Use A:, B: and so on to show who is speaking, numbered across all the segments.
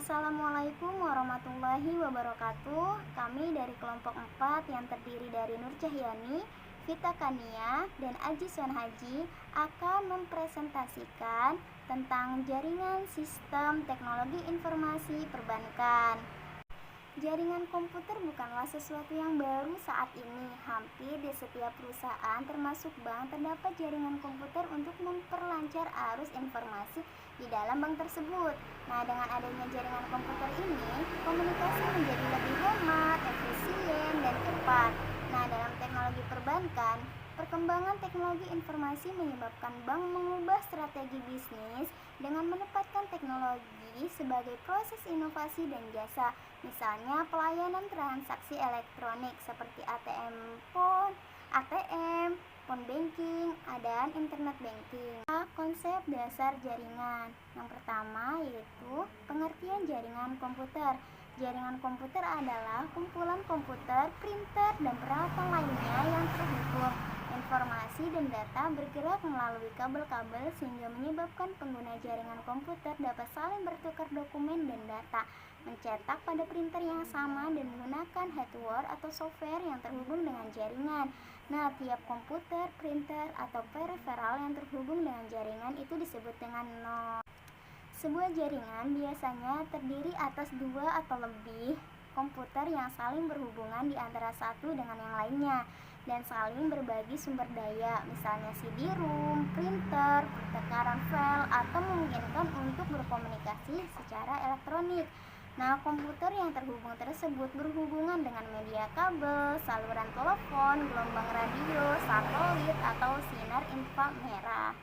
A: Assalamualaikum warahmatullahi wabarakatuh. Kami dari kelompok 4 yang terdiri dari Nur Cahyani, Vita Kania, dan Aji Haji akan mempresentasikan tentang jaringan sistem teknologi informasi perbankan. Jaringan komputer bukanlah sesuatu yang baru saat ini. Hampir di setiap perusahaan termasuk bank terdapat jaringan komputer untuk memperlancar arus informasi di dalam bank tersebut. Nah, dengan adanya jaringan komputer ini, komunikasi menjadi lebih hemat, efisien, dan cepat. Nah, dalam teknologi perbankan, perkembangan teknologi informasi menyebabkan bank mengubah strategi bisnis dengan menempatkan teknologi sebagai proses inovasi dan jasa. Misalnya pelayanan transaksi elektronik seperti ATM, phone banking, dan internet banking. Konsep dasar jaringan. Yang pertama yaitu pengertian jaringan komputer. Jaringan komputer adalah kumpulan komputer, printer, dan peralatan lainnya yang terhubung. Informasi dan data bergerak melalui kabel-kabel sehingga menyebabkan pengguna jaringan komputer dapat saling bertukar dokumen dan data, mencetak pada printer yang sama, dan menggunakan hardware atau software yang terhubung dengan jaringan. Nah, tiap komputer, printer, atau peripheral yang terhubung dengan jaringan itu disebut dengan node. Sebuah jaringan biasanya terdiri atas dua atau lebih komputer yang saling berhubungan di antara satu dengan yang lainnya dan saling berbagi sumber daya, misalnya CD-ROM, printer, pertukaran file, atau memungkinkan untuk berkomunikasi secara elektronik. Nah, komputer yang terhubung tersebut berhubungan dengan media kabel, saluran telepon, gelombang radio, satelit, atau sinar inframerah.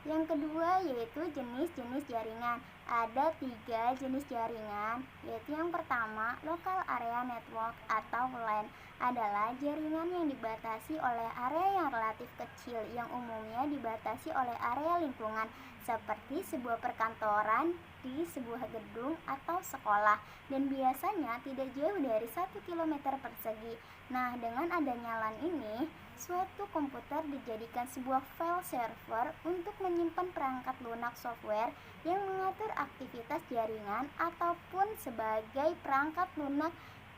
A: Yang kedua yaitu jenis-jenis jaringan. Ada 3 jenis jaringan, yaitu yang pertama, Local Area Network atau LAN adalah jaringan yang dibatasi oleh area yang relatif kecil yang umumnya dibatasi oleh area lingkungan seperti sebuah perkantoran, di sebuah gedung atau sekolah, dan biasanya tidak jauh dari 1 km persegi. Nah, dengan adanya LAN ini, suatu komputer dijadikan sebuah file server untuk menyimpan perangkat lunak software yang mengatur aktivitas jaringan ataupun sebagai perangkat lunak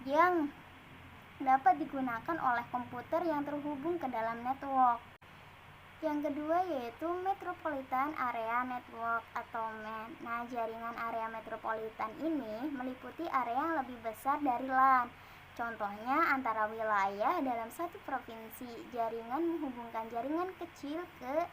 A: yang dapat digunakan oleh komputer yang terhubung ke dalam network. Yang kedua yaitu Metropolitan Area Network atau MEN. Nah, jaringan area metropolitan ini meliputi area yang lebih besar dari LAN. Contohnya antara wilayah dalam satu provinsi. Jaringan menghubungkan jaringan kecil ke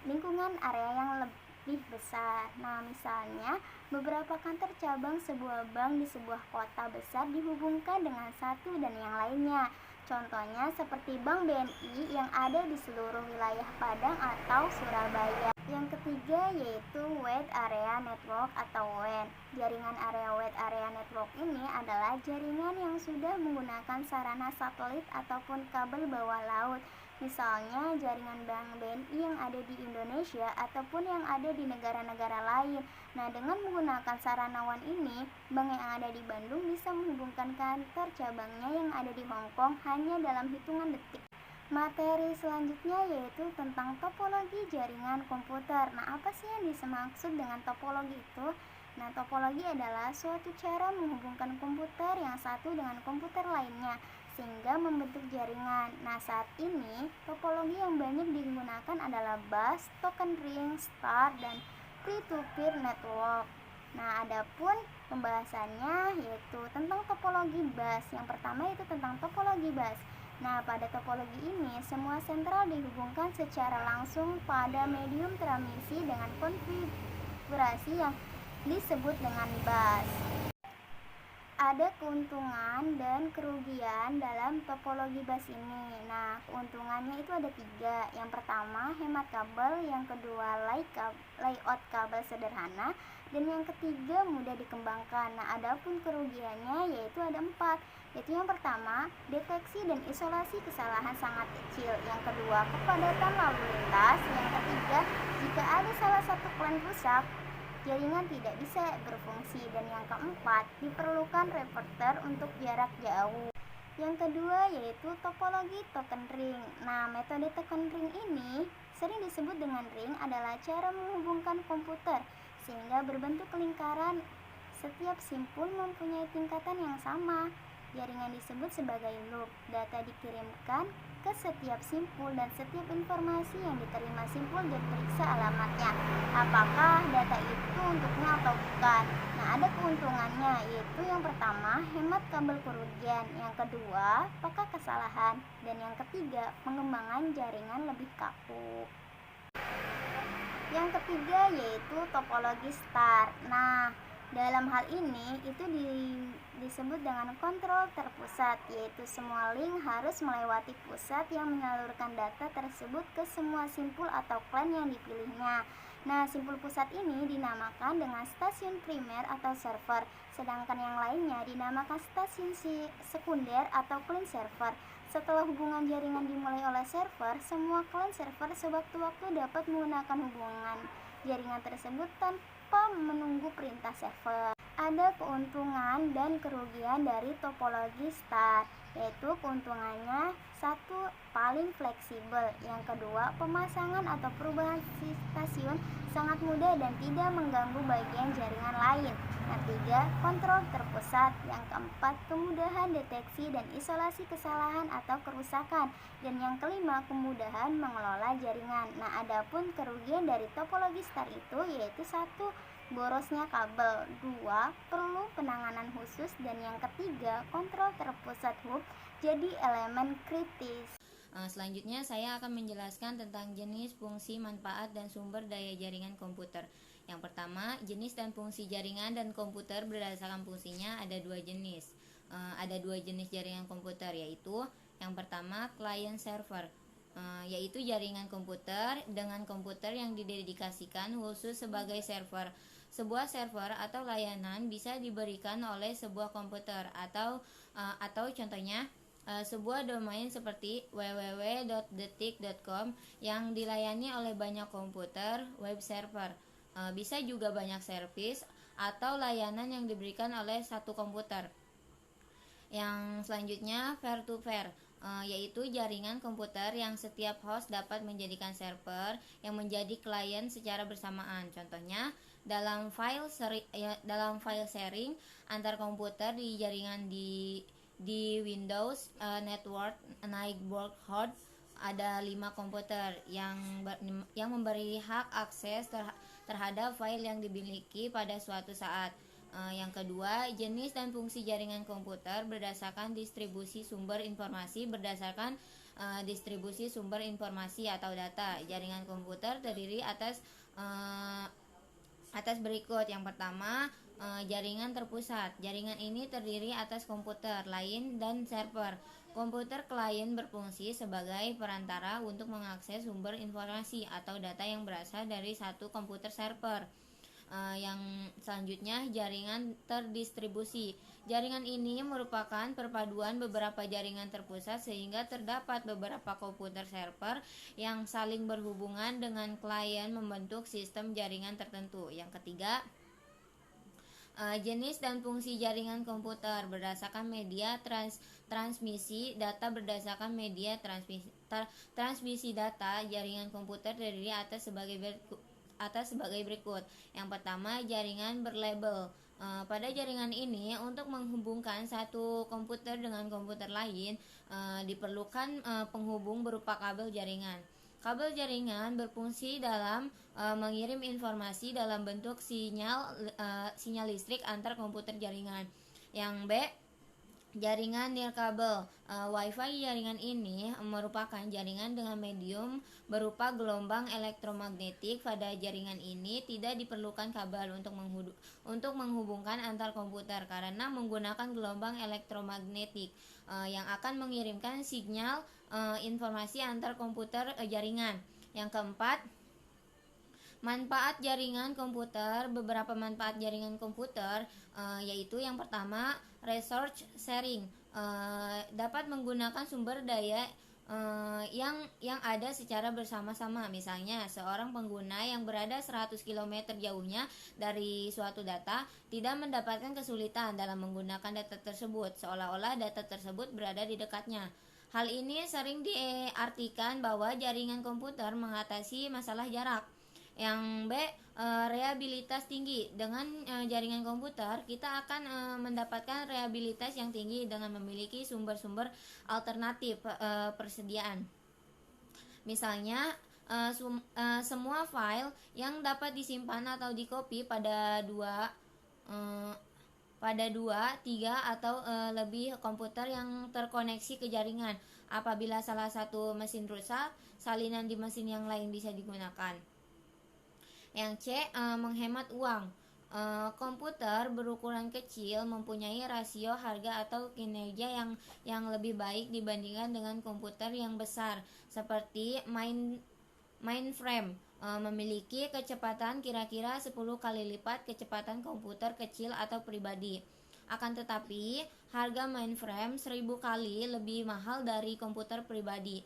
A: lingkungan area yang lebih besar. Nah, misalnya beberapa kantor cabang sebuah bank di sebuah kota besar dihubungkan dengan satu dan yang lainnya. Contohnya seperti Bank BNI yang ada di seluruh wilayah Padang atau Surabaya. Yang ketiga yaitu Wide Area Network atau WAN. Jaringan area Wide Area Network ini adalah jaringan yang sudah menggunakan sarana satelit ataupun kabel bawah laut. Misalnya jaringan Bank BNI yang ada di Indonesia ataupun yang ada di negara-negara lain. Nah, dengan menggunakan sarana WAN ini, bank yang ada di Bandung bisa menghubungkan kantor cabangnya yang ada di Hong Kong hanya dalam hitungan detik. Materi selanjutnya yaitu tentang topologi jaringan komputer. Nah, apa sih yang dimaksud dengan topologi itu? Nah, topologi adalah suatu cara menghubungkan komputer yang satu dengan komputer lainnya sehingga membentuk jaringan. Nah, saat ini topologi yang banyak digunakan adalah bus, token ring, star, dan peer-to-peer network. Nah, adapun pembahasannya yaitu tentang topologi bus. Yang pertama itu tentang topologi bus. Nah, pada topologi ini semua sentral dihubungkan secara langsung pada medium transmisi dengan konfigurasi yang disebut dengan bus. Ada keuntungan dan kerugian dalam topologi bus ini. Nah, keuntungannya itu ada 3. Yang pertama, hemat kabel. Yang kedua, layout kabel sederhana. Dan yang ketiga, mudah dikembangkan. Nah, adapun kerugiannya yaitu ada 4. Yaitu yang pertama, deteksi dan isolasi kesalahan sangat kecil. Yang kedua, kepadatan lalu lintas. Yang ketiga, jika ada salah satu klan rusak, jaringan tidak bisa berfungsi. Dan yang keempat, diperlukan repeater untuk jarak jauh. Yang kedua yaitu topologi token ring. Nah, metode token ring ini sering disebut dengan ring adalah cara menghubungkan komputer sehingga berbentuk lingkaran Setiap simpul mempunyai tingkatan yang sama. Jaringan disebut sebagai loop. Data dikirimkan ke setiap simpul dan setiap informasi yang diterima simpul diperiksa alamatnya. Apakah data itu untuknya atau bukan? Nah, ada keuntungannya, yaitu yang pertama, hemat kabel kerugian, yang kedua, peka kesalahan, dan yang ketiga, pengembangan jaringan lebih kaku. Yang ketiga yaitu topologi star. Nah, dalam hal ini itu disebut dengan kontrol terpusat, yaitu semua link harus melewati pusat yang menyalurkan data tersebut ke semua simpul atau klien yang dipilihnya. Nah, simpul pusat ini dinamakan dengan stasiun primer atau server, sedangkan yang lainnya dinamakan stasiun sekunder atau client server. Setelah hubungan jaringan dimulai oleh server, semua klien server sewaktu-waktu dapat menggunakan hubungan jaringan tersebut tanpa menunggu perintah server. Ada keuntungan dan kerugian dari topologi star, yaitu keuntungannya satu, paling fleksibel, yang kedua, pemasangan atau perubahan stasiun sangat mudah dan tidak mengganggu bagian jaringan lain. Yang tiga, kontrol terpusat. Yang keempat, kemudahan deteksi dan isolasi kesalahan atau kerusakan. Dan yang kelima, kemudahan mengelola jaringan. Nah, adapun kerugian dari topologi star itu yaitu satu, borosnya kabel, dua, perlu penanganan khusus, dan yang ketiga, kontrol terpusat hub jadi elemen kritis.
B: Selanjutnya saya akan menjelaskan tentang jenis, fungsi, manfaat, dan sumber daya jaringan komputer. Yang pertama, jenis dan fungsi jaringan dan komputer berdasarkan fungsinya ada dua jenis. Ada dua jenis jaringan komputer, yaitu yang pertama client server, yaitu jaringan komputer dengan komputer yang didedikasikan khusus sebagai server. Sebuah server atau layanan bisa diberikan oleh sebuah komputer atau contohnya sebuah domain seperti www.detik.com yang dilayani oleh banyak komputer web server. Bisa juga banyak servis atau layanan yang diberikan oleh satu komputer. Yang selanjutnya peer-to-peer, yaitu jaringan komputer yang setiap host dapat menjadikan server yang menjadi klien secara bersamaan. Contohnya dalam file sharing antar komputer di jaringan di Windows Network Neighborhood ada 5 komputer yang memberi hak akses terhadap file yang dimiliki pada suatu saat. Yang kedua, jenis dan fungsi jaringan komputer berdasarkan distribusi sumber informasi distribusi sumber informasi atau data. Jaringan komputer terdiri atas berikut. Yang pertama, jaringan terpusat. Jaringan ini terdiri atas komputer lain dan server. Komputer klien berfungsi sebagai perantara untuk mengakses sumber informasi atau data yang berasal dari satu komputer server. Yang selanjutnya, jaringan terdistribusi. Jaringan ini merupakan perpaduan beberapa jaringan terpusat sehingga terdapat beberapa komputer server yang saling berhubungan dengan klien membentuk sistem jaringan tertentu. Yang ketiga, jenis dan fungsi jaringan komputer berdasarkan media transmisi data. Berdasarkan media transmisi data, jaringan komputer terdiri atas sebagai berikut. Yang pertama, jaringan berlabel. Pada jaringan ini, untuk menghubungkan satu komputer dengan komputer lain, diperlukan penghubung berupa kabel jaringan. Kabel jaringan berfungsi dalam mengirim informasi dalam bentuk sinyal listrik antar komputer jaringan. Yang B, jaringan nirkabel. Wi-Fi jaringan ini merupakan jaringan dengan medium berupa gelombang elektromagnetik. Pada jaringan ini tidak diperlukan kabel untuk menghubungkan antar komputer karena menggunakan gelombang elektromagnetik yang akan mengirimkan sinyal informasi antar komputer jaringan. Yang keempat, manfaat jaringan komputer. Beberapa manfaat jaringan komputer yaitu yang pertama, resource sharing. Dapat menggunakan sumber daya yang ada secara bersama-sama. Misalnya, seorang pengguna yang berada 100 km jauhnya dari suatu data tidak mendapatkan kesulitan dalam menggunakan data tersebut, seolah-olah data tersebut berada di dekatnya. Hal ini sering diartikan bahwa jaringan komputer mengatasi masalah jarak. Yang B, reliabilitas tinggi. Dengan jaringan komputer, kita akan mendapatkan reliabilitas yang tinggi dengan memiliki sumber-sumber alternatif persediaan. Misalnya, semua file yang dapat disimpan atau dikopi eh, pada 2, 3 atau lebih komputer yang terkoneksi ke jaringan. Apabila salah satu mesin rusak, salinan di mesin yang lain bisa digunakan. Yang C, menghemat uang. Komputer berukuran kecil mempunyai rasio harga atau kinerja yang lebih baik dibandingkan dengan komputer yang besar seperti mainframe, memiliki kecepatan kira-kira 10 kali lipat kecepatan komputer kecil atau pribadi. Akan tetapi, harga mainframe 1000 kali lebih mahal dari komputer pribadi.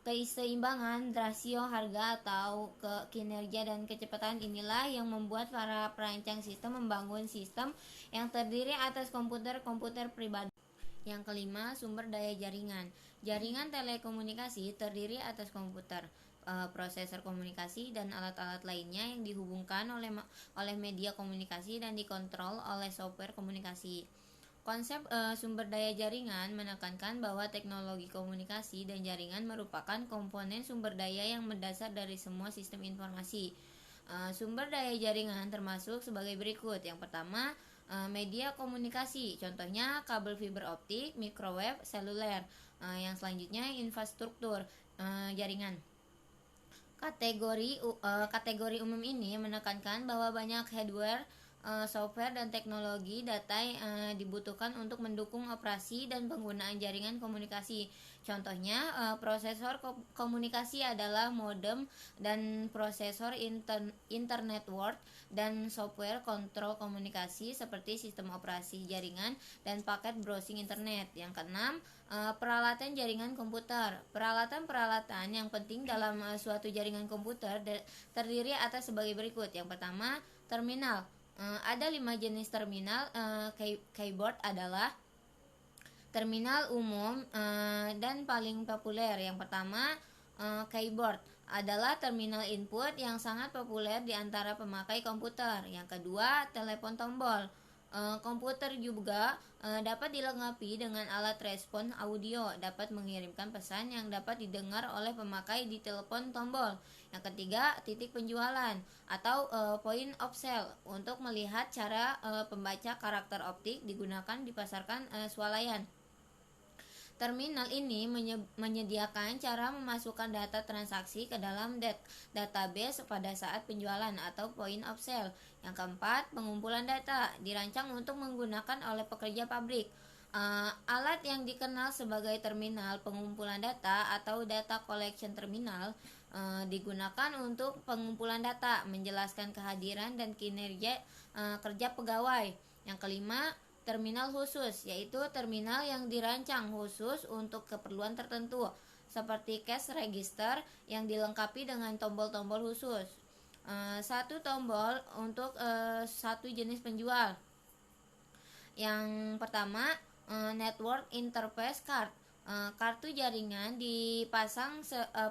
B: Keseimbangan rasio harga atau kinerja dan kecepatan inilah yang membuat para perancang sistem membangun sistem yang terdiri atas komputer pribadi. Yang kelima, sumber daya jaringan. Jaringan telekomunikasi terdiri atas komputer, prosesor komunikasi, dan alat-alat lainnya yang dihubungkan oleh media komunikasi dan dikontrol oleh software komunikasi. Konsep sumber daya jaringan menekankan bahwa teknologi komunikasi dan jaringan merupakan komponen sumber daya yang mendasar dari semua sistem informasi. Sumber daya jaringan termasuk sebagai berikut. Yang pertama, media komunikasi, contohnya kabel fiber optik, microwave, seluler. Yang selanjutnya, infrastruktur jaringan. Kategori umum ini menekankan bahwa banyak hardware, software, dan teknologi data dibutuhkan untuk mendukung operasi dan penggunaan jaringan komunikasi. Contohnya, prosesor komunikasi adalah modem dan prosesor internetwork, dan software kontrol komunikasi seperti sistem operasi jaringan dan paket browsing internet. Yang keenam, peralatan jaringan komputer. Peralatan yang penting dalam suatu jaringan komputer terdiri atas sebagai berikut. Yang pertama, terminal. Ada 5 jenis terminal. Keyboard adalah terminal umum dan paling populer. Yang pertama, keyboard adalah terminal input yang sangat populer di antara pemakai komputer. Yang kedua, telepon tombol. Komputer juga dapat dilengkapi dengan alat respon audio, dapat mengirimkan pesan yang dapat didengar oleh pemakai di telepon tombol. Yang ketiga, titik penjualan atau point of sale. Untuk melihat cara pembaca karakter optik digunakan dipasarkan swalayan. Terminal ini menyediakan cara memasukkan data transaksi ke dalam database pada saat penjualan atau point of sale. Yang keempat, pengumpulan data dirancang untuk menggunakan oleh pekerja pabrik. Alat yang dikenal sebagai terminal pengumpulan data atau data collection terminal digunakan untuk pengumpulan data, menjelaskan kehadiran dan kinerja kerja pegawai. Yang kelima, terminal khusus, yaitu terminal yang dirancang khusus untuk keperluan tertentu, seperti cash register yang dilengkapi dengan tombol-tombol khusus. Satu tombol untuk satu jenis penjual. Yang pertama, network interface card. Kartu jaringan dipasang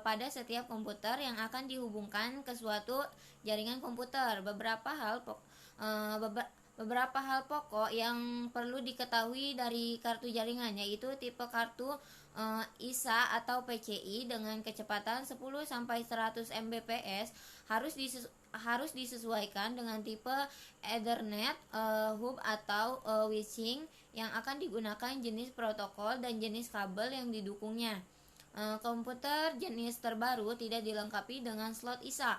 B: pada setiap komputer yang akan dihubungkan ke suatu jaringan komputer. Beberapa hal pokok yang perlu diketahui dari kartu jaringan, yaitu tipe kartu ISA atau PCI dengan kecepatan 10-100 Mbps harus disesuaikan dengan tipe Ethernet, hub atau switching yang akan digunakan, jenis protokol, dan jenis kabel yang didukungnya. Komputer jenis terbaru tidak dilengkapi dengan slot ISA,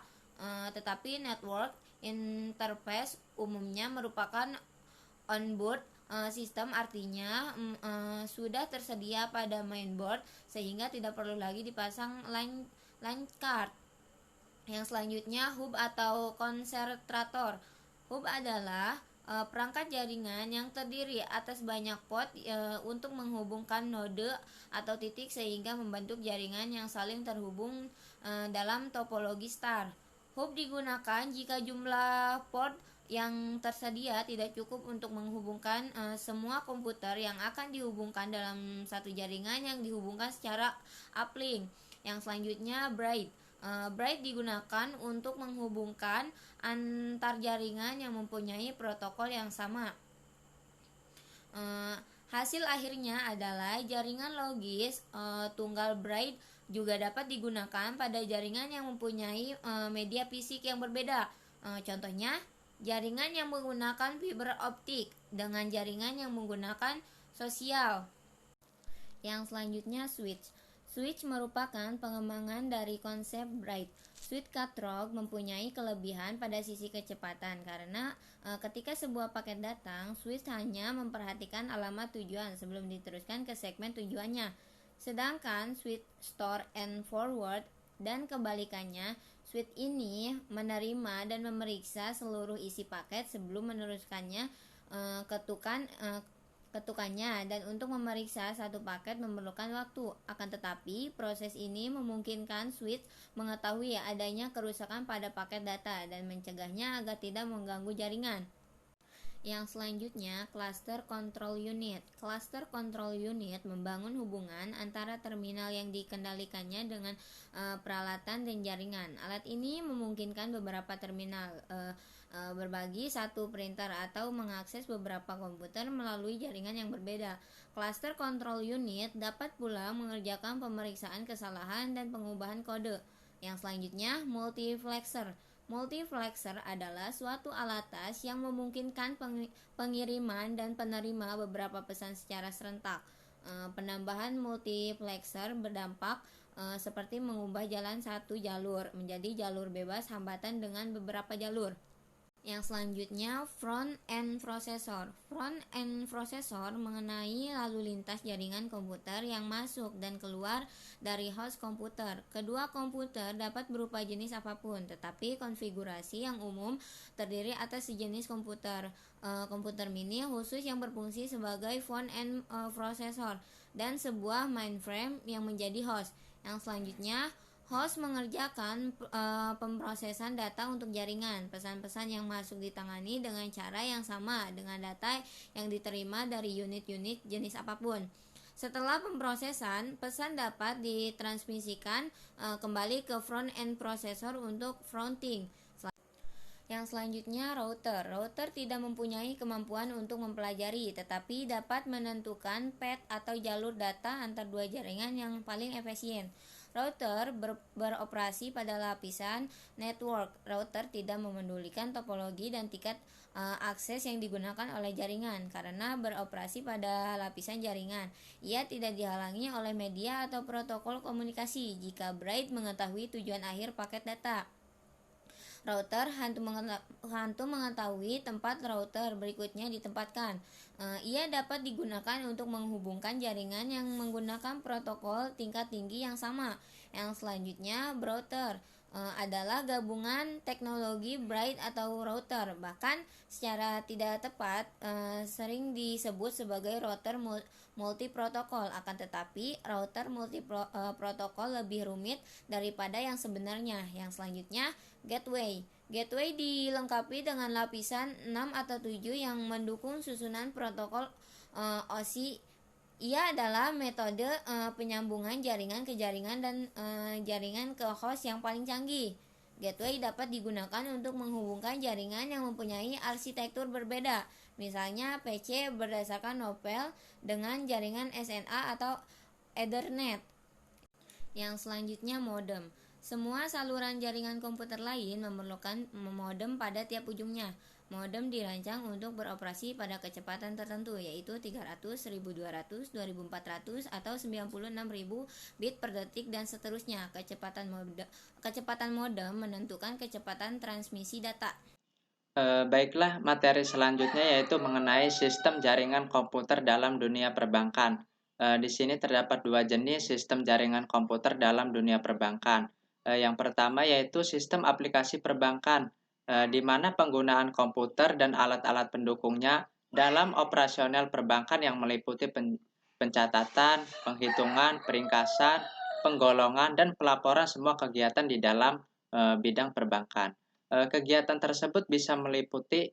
B: tetapi network interface umumnya merupakan onboard sistem, artinya sudah tersedia pada mainboard sehingga tidak perlu lagi dipasang line card. Yang selanjutnya, hub atau konsentrator. Hub adalah perangkat jaringan yang terdiri atas banyak port untuk menghubungkan node atau titik sehingga membentuk jaringan yang saling terhubung dalam topologi star. Hub digunakan jika jumlah port yang tersedia tidak cukup untuk menghubungkan semua komputer yang akan dihubungkan dalam satu jaringan yang dihubungkan secara uplink. Yang selanjutnya Braid. Braid digunakan untuk menghubungkan antar jaringan yang mempunyai protokol yang sama. Hasil akhirnya adalah jaringan logis tunggal Braid juga dapat digunakan pada jaringan yang mempunyai media fisik yang berbeda. Contohnya, jaringan yang menggunakan fiber optik dengan jaringan yang menggunakan sosial. Yang selanjutnya switch. Switch merupakan pengembangan dari konsep Braid. Switch catalog mempunyai kelebihan pada sisi kecepatan karena ketika sebuah paket datang, switch hanya memperhatikan alamat tujuan sebelum diteruskan ke segmen tujuannya. Sedangkan switch store and forward dan kebalikannya, switch ini menerima dan memeriksa seluruh isi paket sebelum meneruskannya ketukannya, dan untuk memeriksa satu paket memerlukan waktu. Akan tetapi, proses ini memungkinkan switch mengetahui adanya kerusakan pada paket data dan mencegahnya agar tidak mengganggu jaringan. Yang selanjutnya, Cluster Control Unit. Cluster Control Unit membangun hubungan antara terminal yang dikendalikannya dengan peralatan dan jaringan. Alat ini memungkinkan beberapa terminal berbagi satu printer atau mengakses beberapa komputer melalui jaringan yang berbeda. Cluster Control Unit dapat pula mengerjakan pemeriksaan kesalahan dan pengubahan kode. Yang selanjutnya, Multiplexer. Multiplexer adalah suatu alat tas yang memungkinkan pengiriman dan penerima beberapa pesan secara serentak. Penambahan multiplexer berdampak seperti mengubah jalan satu jalur menjadi jalur bebas hambatan dengan beberapa jalur. Yang selanjutnya, front-end processor. Front-end processor mengenai lalu lintas jaringan komputer yang masuk dan keluar dari host komputer. Kedua komputer dapat berupa jenis apapun, tetapi konfigurasi yang umum terdiri atas sejenis komputer. Komputer mini khusus yang berfungsi sebagai front-end processor dan sebuah mainframe yang menjadi host. Yang selanjutnya, host mengerjakan pemrosesan data untuk jaringan. Pesan-pesan yang masuk ditangani dengan cara yang sama dengan data yang diterima dari unit-unit jenis apapun. Setelah pemrosesan, pesan dapat ditransmisikan kembali ke front-end processor untuk fronting. Yang selanjutnya, router. Router tidak mempunyai kemampuan untuk mempelajari, tetapi dapat menentukan path atau jalur data antar dua jaringan yang paling efisien. Router beroperasi pada lapisan network. Router tidak memedulikan topologi dan tingkat akses yang digunakan oleh jaringan karena beroperasi pada lapisan jaringan. Ia tidak dihalangi oleh media atau protokol komunikasi jika Braid mengetahui tujuan akhir paket data. Router hantu mengetahui tempat router berikutnya ditempatkan. Ia dapat digunakan untuk menghubungkan jaringan yang menggunakan protokol tingkat tinggi yang sama. Yang selanjutnya, Browser adalah gabungan teknologi Braid atau router. Bahkan secara tidak tepat sering disebut sebagai router multiprotokol. Akan tetapi, router multiprotokol lebih rumit daripada yang sebenarnya. Yang selanjutnya, Gateway. Gateway dilengkapi dengan lapisan 6 atau 7 yang mendukung susunan protokol OSI. Ia adalah metode penyambungan jaringan ke jaringan dan jaringan ke host yang paling canggih. Gateway dapat digunakan untuk menghubungkan jaringan yang mempunyai arsitektur berbeda. Misalnya PC berdasarkan Nopel dengan jaringan SNA atau Ethernet. Yang selanjutnya, modem. Semua saluran jaringan komputer lain memerlukan modem pada tiap ujungnya. Modem dirancang untuk beroperasi pada kecepatan tertentu, yaitu 300, 1200, 2400, atau 96.000 bit per detik dan seterusnya. Kecepatan modem menentukan kecepatan transmisi data.
C: Baiklah, materi selanjutnya yaitu mengenai sistem jaringan komputer dalam dunia perbankan. Di sini terdapat dua jenis sistem jaringan komputer dalam dunia perbankan. Yang pertama yaitu sistem aplikasi perbankan, di mana penggunaan komputer dan alat-alat pendukungnya dalam operasional perbankan yang meliputi pencatatan, penghitungan, peringkasan, penggolongan, dan pelaporan semua kegiatan di dalam bidang perbankan. Kegiatan tersebut bisa meliputi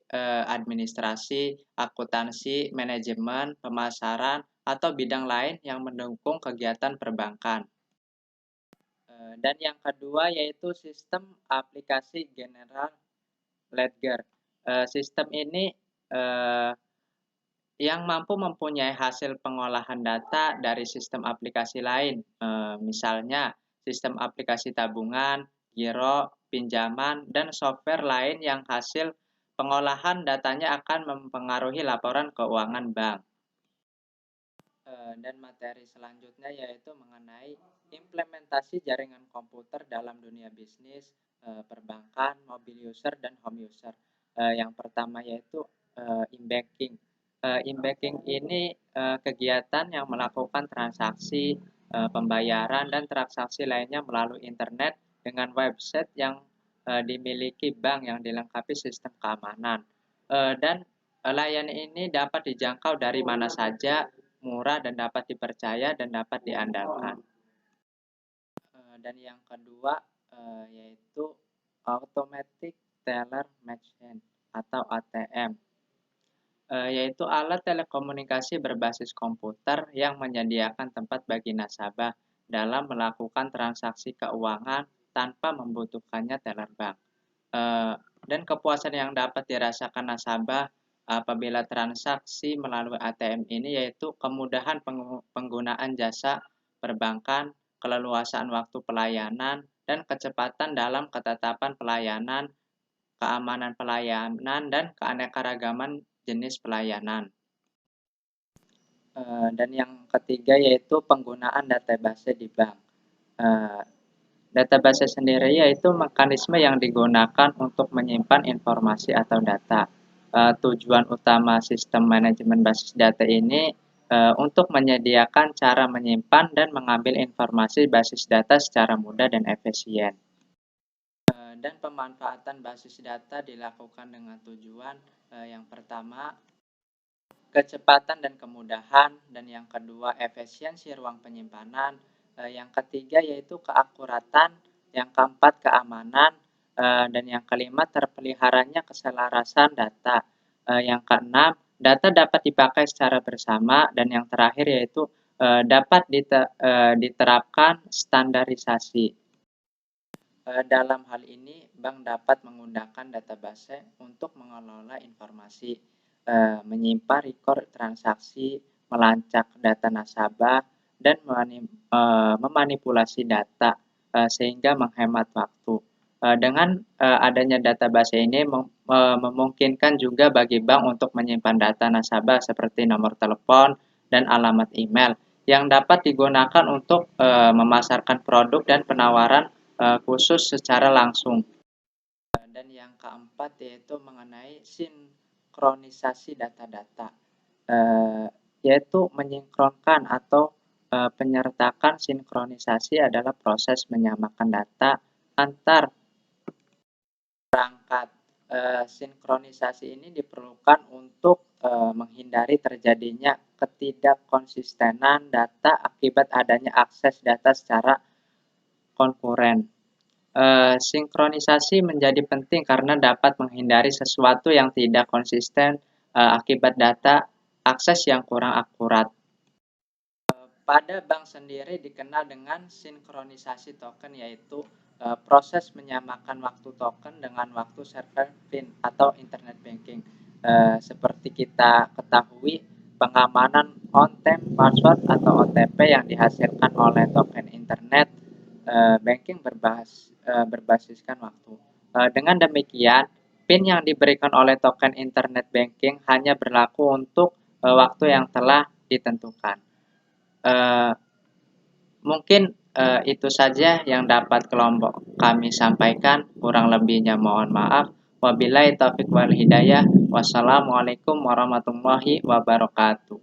C: administrasi, akuntansi, manajemen, pemasaran, atau bidang lain yang mendukung kegiatan perbankan. Dan yang kedua yaitu sistem aplikasi general ledger. Sistem ini yang mampu mempunyai hasil pengolahan data dari sistem aplikasi lain, misalnya sistem aplikasi tabungan, giro, pinjaman, dan software lain yang hasil pengolahan datanya akan mempengaruhi laporan keuangan bank. Dan materi selanjutnya yaitu mengenai implementasi jaringan komputer dalam dunia bisnis, perbankan, mobile user, dan home user. Yang pertama yaitu e-banking. E-banking ini kegiatan yang melakukan transaksi, pembayaran, dan transaksi lainnya melalui internet dengan website yang dimiliki bank yang dilengkapi sistem keamanan. Dan layanan ini dapat dijangkau dari mana saja, murah dan dapat dipercaya dan dapat diandalkan. Dan yang kedua yaitu Automatic Teller Machine atau ATM. Yaitu alat telekomunikasi berbasis komputer yang menyediakan tempat bagi nasabah dalam melakukan transaksi keuangan tanpa membutuhkannya teller bank. Dan kepuasan yang dapat dirasakan nasabah apabila transaksi melalui ATM ini yaitu kemudahan penggunaan jasa perbankan, keleluasaan waktu pelayanan, dan kecepatan dalam ketetapan pelayanan, keamanan pelayanan, dan keanekaragaman jenis pelayanan. Dan yang ketiga yaitu penggunaan database di bank. Database sendiri yaitu mekanisme yang digunakan untuk menyimpan informasi atau data. Tujuan utama sistem manajemen basis data ini untuk menyediakan cara menyimpan dan mengambil informasi basis data secara mudah dan efisien. Dan pemanfaatan basis data dilakukan dengan tujuan yang pertama kecepatan dan kemudahan, dan yang kedua efisiensi ruang penyimpanan, yang ketiga yaitu keakuratan, yang keempat keamanan, dan yang kelima terpeliharanya keselarasan data, yang keenam data dapat dipakai secara bersama, dan yang terakhir yaitu dapat diterapkan standarisasi. Dalam hal ini, bank dapat menggunakan database untuk mengelola informasi, menyimpan rekor transaksi, melacak data nasabah, dan memanipulasi data sehingga menghemat waktu. Dengan adanya database ini memungkinkan juga bagi bank untuk menyimpan data nasabah seperti nomor telepon dan alamat email yang dapat digunakan untuk memasarkan produk dan penawaran khusus secara langsung. Dan yang keempat yaitu mengenai sinkronisasi data-data, yaitu menyinkronkan atau penyertakan. Sinkronisasi adalah proses menyamakan data antar perangkat. Sinkronisasi ini diperlukan untuk menghindari terjadinya ketidakkonsistenan data akibat adanya akses data secara konkuren. Sinkronisasi menjadi penting karena dapat menghindari sesuatu yang tidak konsisten akibat data akses yang kurang akurat. Pada bank sendiri dikenal dengan sinkronisasi token, yaitu proses menyamakan waktu token dengan waktu server PIN atau internet banking. Seperti kita ketahui, pengamanan on-time password atau OTP yang dihasilkan oleh token internet banking berbasiskan waktu. Dengan demikian, PIN yang diberikan oleh token internet banking hanya berlaku untuk waktu yang telah ditentukan. Mungkin itu saja yang dapat kelompok kami sampaikan. Kurang lebihnya mohon maaf. Wabillahi taufiq wal hidayah. Wassalamualaikum warahmatullahi wabarakatuh.